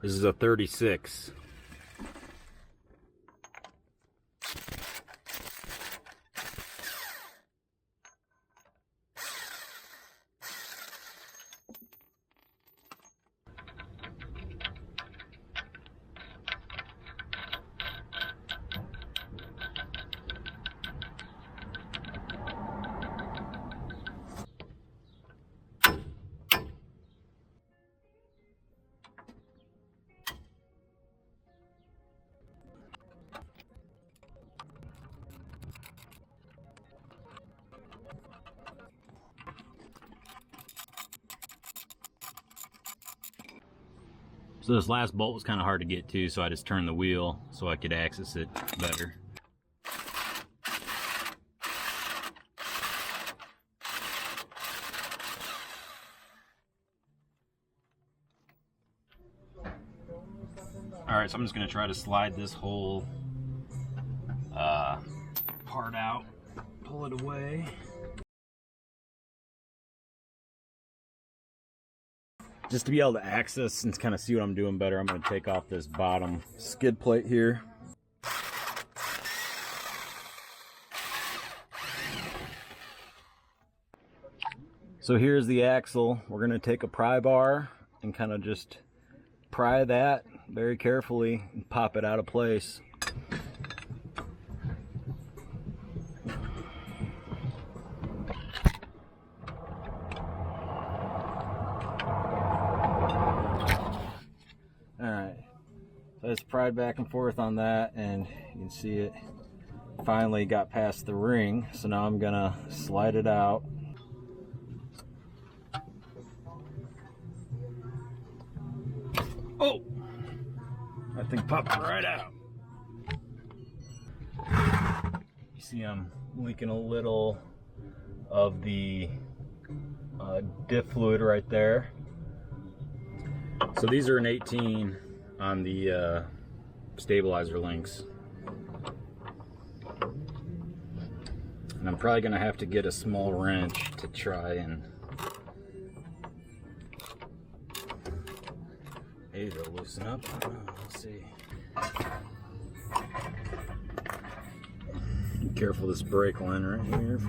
This is a 36. So this last bolt was kind of hard to get to, so I just turned the wheel so I could access it better. Alright, so I'm just going to try to slide this whole part out, pull it away. Just to be able to access and kind of see what I'm doing better, I'm going to take off this bottom skid plate here. So here's the axle. We're going to take a pry bar and kind of just pry that very carefully and pop it out of place. I just pried back and forth on that, and you can see it finally got past the ring. So now I'm gonna slide it out. Oh, that thing popped right out. You see I'm leaking a little of the diff fluid right there. So these are an 18 on the stabilizer links, and I'm probably gonna have to get a small wrench to try and maybe they'll loosen up. I don't know. Let's see. Be careful this brake line right here.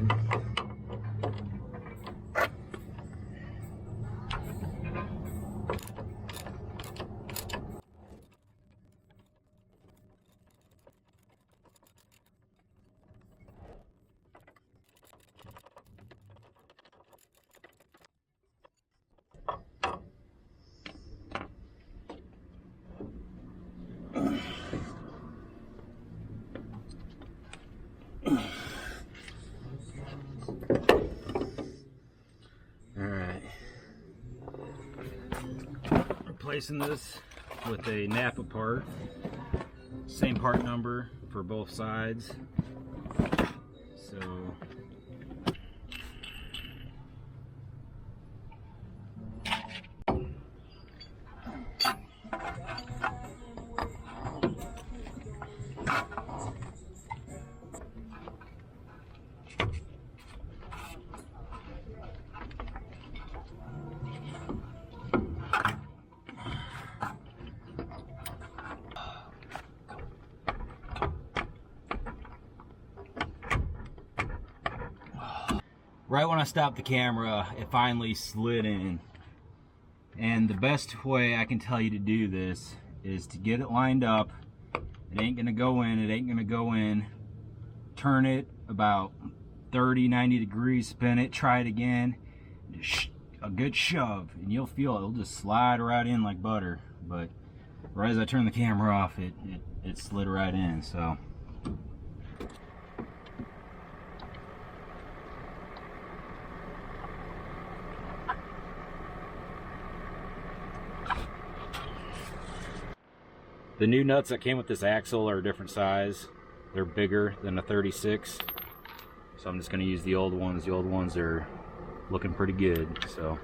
Alright, replacing this with a Napa part, same part number for both sides. So right when I stopped the camera, it finally slid in. And the best way I can tell you to do this is to get it lined up. It ain't gonna go in, it ain't gonna go in. Turn it about 30, 90 degrees, spin it, try it again. A good shove, and you'll feel it'll just slide right in like butter. But right as I turn the camera off, it slid right in, so. The new nuts that came with this axle are a different size. They're bigger than a 36. So I'm just going to use the old ones. The old ones are looking pretty good, so.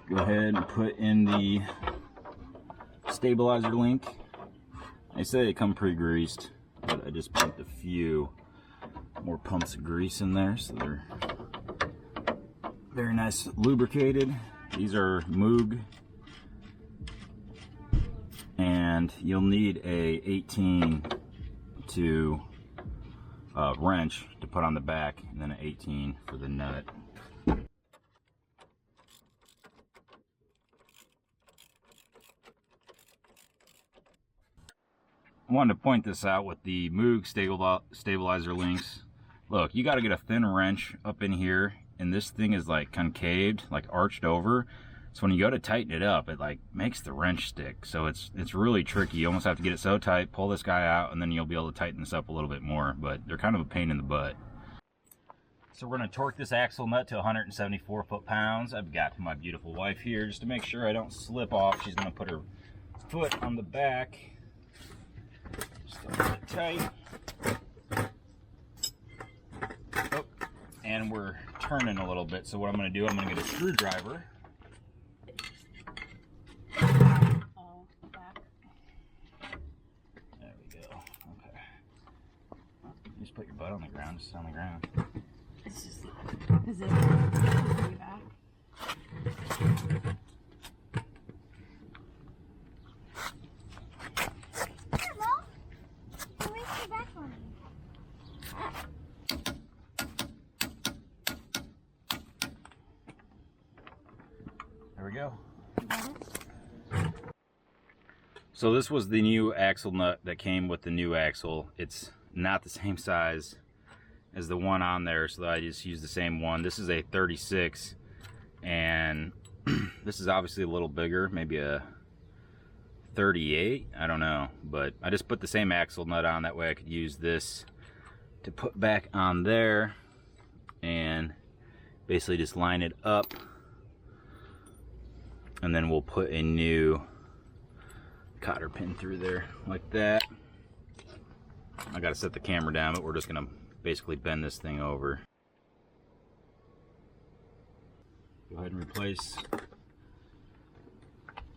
go ahead and put in the stabilizer link. They say they come pre-greased, but I just pumped a few more pumps of grease in there, so they're very nice lubricated. These are Moog, and you'll need a 18 to wrench to put on the back, and then an 18 for the nut. I wanted to point this out with the Moog stabilizer links. Look, you got to get a thin wrench up in here, and this thing is like concaved, like arched over. So when you go to tighten it up, it like makes the wrench stick. So it's really tricky. You almost have to get it so tight, pull this guy out, and then you'll be able to tighten this up a little bit more. But they're kind of a pain in the butt. So we're going to torque this axle nut to 174 foot-pounds. I've got my beautiful wife here just to make sure I don't slip off. She's going to put her foot on the back. Just a little bit tight. Oh, and we're turning a little bit. So what I'm going to do, I'm going to get a screwdriver. There we go. Okay. You just put your butt on the ground. Just on the ground. It's just, is it way back? There we go. So this was the new axle nut that came with the new axle. It's not the same size as the one on there, so I just used the same one. This is a 36, and this is obviously a little bigger, maybe a 38, I don't know, but I just put the same axle nut on, that way I could use this to put back on there and basically just line it up, and then we'll put a new cotter pin through there like that. I gotta set the camera down, but we're just gonna basically bend this thing over. Go ahead and replace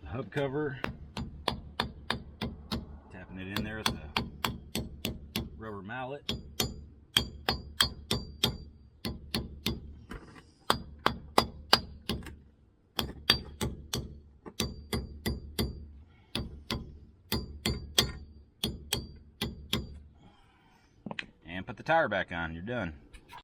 the hub cover. Tapping it in there with a rubber mallet. And put the tire back on, you're done.